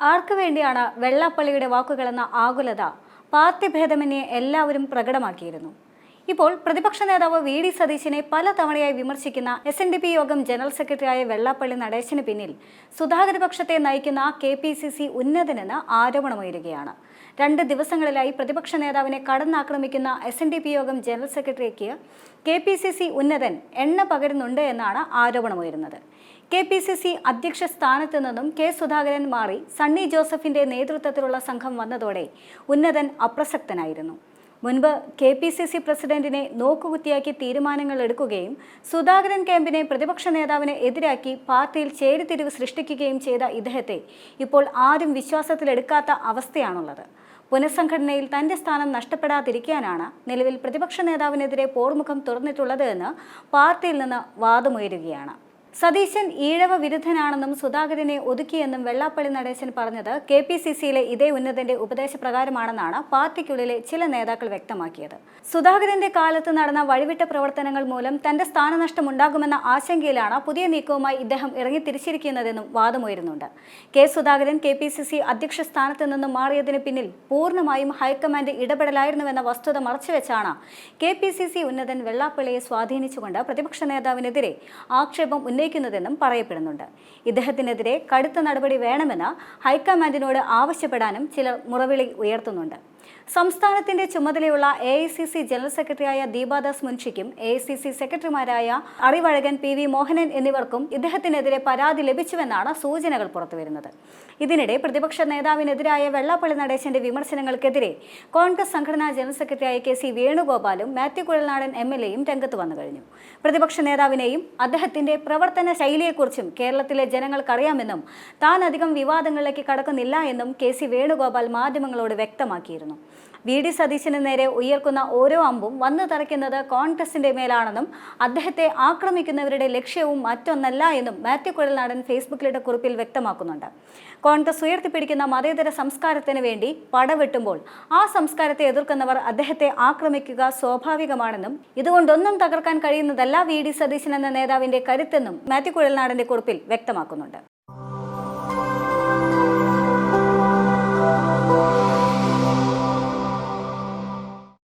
ആർക്കു വേണ്ടിയാണ് വെള്ളാപ്പള്ളിയുടെ വാക്കുകളെന്ന ആകുലത പാർട്ടി ഭേദമന്യേ എല്ലാവരും പ്രകടമാക്കിയിരുന്നു. ഇപ്പോൾ പ്രതിപക്ഷ നേതാവ് വി.ഡി. സതീശനെ പലതവണയായി വിമർശിക്കുന്ന എസ്.എൻ.ഡി.പി യോഗം ജനറൽ സെക്രട്ടറിയായ വെള്ളാപ്പള്ളി നടേശന് പിന്നിൽ സുധാകര പക്ഷത്തെ നയിക്കുന്ന കെ.പി.സി.സി ഉന്നതനെന്ന് ആരോപണമുയരുകയാണ്. 2 ദിവസങ്ങളിലായി പ്രതിപക്ഷ നേതാവിനെ കടന്നാക്രമിക്കുന്ന എസ്.എൻ.ഡി.പി യോഗം ജനറൽ സെക്രട്ടറിക്ക് കെ.പി.സി.സി ഉന്നതൻ എണ്ണ പകരുന്നുണ്ട് എന്നാണ് ആരോപണമുയരുന്നത്. കെ.പി.സി.സി അധ്യക്ഷ സ്ഥാനത്ത് നിന്നും കെ സുധാകരൻ മാറി സണ്ണി ജോസഫിന്റെ നേതൃത്വത്തിലുള്ള സംഘം വന്നതോടെ ഉന്നതൻ അപ്രസക്തനായിരുന്നു. മുൻപ് കെ.പി.സി.സി പ്രസിഡന്റിനെ നോക്കുകുത്തിയാക്കി തീരുമാനങ്ങൾ എടുക്കുകയും സുധാകരൻ ക്യാമ്പിനെ പ്രതിപക്ഷ നേതാവിനെ എതിരാക്കി പാർട്ടിയിൽ ചേരിതിരിവ് സൃഷ്ടിക്കുകയും ചെയ്ത ഇദ്ദേഹത്തെ ഇപ്പോൾ ആരും വിശ്വാസത്തിലെടുക്കാത്ത അവസ്ഥയാണുള്ളത്. പുനഃസംഘടനയിൽ തന്റെ സ്ഥാനം നഷ്ടപ്പെടാതിരിക്കാനാണ് നിലവിൽ പ്രതിപക്ഷ നേതാവിനെതിരെ പോർമുഖം തുറന്നിട്ടുള്ളത് എന്ന് പാർട്ടിയിൽ നിന്ന് വാദമുയരുകയാണ്. സതീശൻ ഈഴവ വിരുദ്ധനാണെന്നും സുധാകരനെ ഒതുക്കിയെന്നും വെള്ളാപ്പള്ളി നടേശൻ പറഞ്ഞത് കെ.പി.സി.സിയിലെ ഇതേ ഉന്നതന്റെ ഉപദേശപ്രകാരമാണെന്നാണ് പാർട്ടിക്കുള്ളിലെ ചില നേതാക്കൾ വ്യക്തമാക്കിയത്. സുധാകരന്റെ കാലത്ത് നടന്ന വഴിവിട്ട പ്രവർത്തനങ്ങൾ മൂലം തന്റെ സ്ഥാനനഷ്ടം ഉണ്ടാകുമെന്ന ആശങ്കയിലാണ് പുതിയ നീക്കവുമായി ഇദ്ദേഹം ഇറങ്ങിത്തിരിച്ചിരിക്കുന്നതെന്നും വാദമുയരുന്നുണ്ട്. കെ സുധാകരൻ കെ.പി.സി.സി അധ്യക്ഷ സ്ഥാനത്ത് നിന്നും മാറിയതിന് പിന്നിൽ പൂർണ്ണമായും ഹൈക്കമാൻഡ് ഇടപെടലായിരുന്നുവെന്ന വസ്തുത മറച്ചുവെച്ചാണ് കെ.പി.സി.സി ഉന്നതൻ വെള്ളാപ്പള്ളിയെ സ്വാധീനിച്ചുകൊണ്ട് പ്രതിപക്ഷ നേതാവിനെതിരെ ആക്ഷേപം ഉന്നയിക്കുന്നതെന്നും പറയപ്പെടുന്നുണ്ട്. ഇദ്ദേഹത്തിനെതിരെ കടുത്ത നടപടി വേണമെന്ന് ഹൈക്കമാൻഡിനോട് ആവശ്യപ്പെടാനും ചിലർ മുറവിളി ഉയർത്തുന്നുണ്ട്. സംസ്ഥാനത്തിന്റെ ചുമതലയുള്ള എ.ഐ.സി.സി ജനറൽ സെക്രട്ടറിയായ ദീപാദാസ് മുൻഷിക്കും എ.ഐ.സി.സി സെക്രട്ടറിമാരായ അറിവഴകൻ പി.വി. മോഹനൻ എന്നിവർക്കും ഇദ്ദേഹത്തിനെതിരെ പരാതി ലഭിച്ചുവെന്നാണ് സൂചനകൾ പുറത്തുവരുന്നത്. ഇതിനിടെ പ്രതിപക്ഷ നേതാവിനെതിരായ വെള്ളാപ്പള്ളി നടേശന്റെ വിമർശനങ്ങൾക്കെതിരെ കോൺഗ്രസ് സംഘടനാ ജനറൽ സെക്രട്ടറിയായ കെ.സി. വേണുഗോപാലും മാത്യു കുഴൽനാടൻ എം.എൽ.എയും രംഗത്ത് വന്നു കഴിഞ്ഞു. പ്രതിപക്ഷ നേതാവിനെയും അദ്ദേഹത്തിന്റെ പ്രവർത്തന ശൈലിയെക്കുറിച്ചും കേരളത്തിലെ ജനങ്ങൾക്കറിയാമെന്നും താൻ അധികം വിവാദങ്ങളിലേക്ക് കടക്കുന്നില്ല എന്നും കെ.സി. വേണുഗോപാൽ മാധ്യമങ്ങളോട് വ്യക്തമാക്കിയിരുന്നു. വി.ഡി. സതീശന് നേരെ ഉയർക്കുന്ന ഓരോ അമ്പും വന്നു തറയ്ക്കുന്നത് കോൺഗ്രസിന്റെ മേലാണെന്നും അദ്ദേഹത്തെ ആക്രമിക്കുന്നവരുടെ ലക്ഷ്യവും മറ്റൊന്നല്ല എന്നും മാത്യു കുഴൽനാടൻ ഫേസ്ബുക്കിലിട്ട കുറിപ്പിൽ വ്യക്തമാക്കുന്നുണ്ട്. കോൺഗ്രസ് ഉയർത്തിപ്പിടിക്കുന്ന മതേതര സംസ്കാരത്തിന് വേണ്ടി പടവെട്ടുമ്പോൾ ആ സംസ്കാരത്തെ എതിർക്കുന്നവർ അദ്ദേഹത്തെ ആക്രമിക്കുക സ്വാഭാവികമാണെന്നും ഇതുകൊണ്ടൊന്നും തകർക്കാൻ കഴിയുന്നതല്ല വി.ഡി. സതീശൻ എന്ന നേതാവിന്റെ കരുത്തെന്നും മാത്യു കുഴൽനാടന്റെ കുറിപ്പിൽ വ്യക്തമാക്കുന്നുണ്ട്.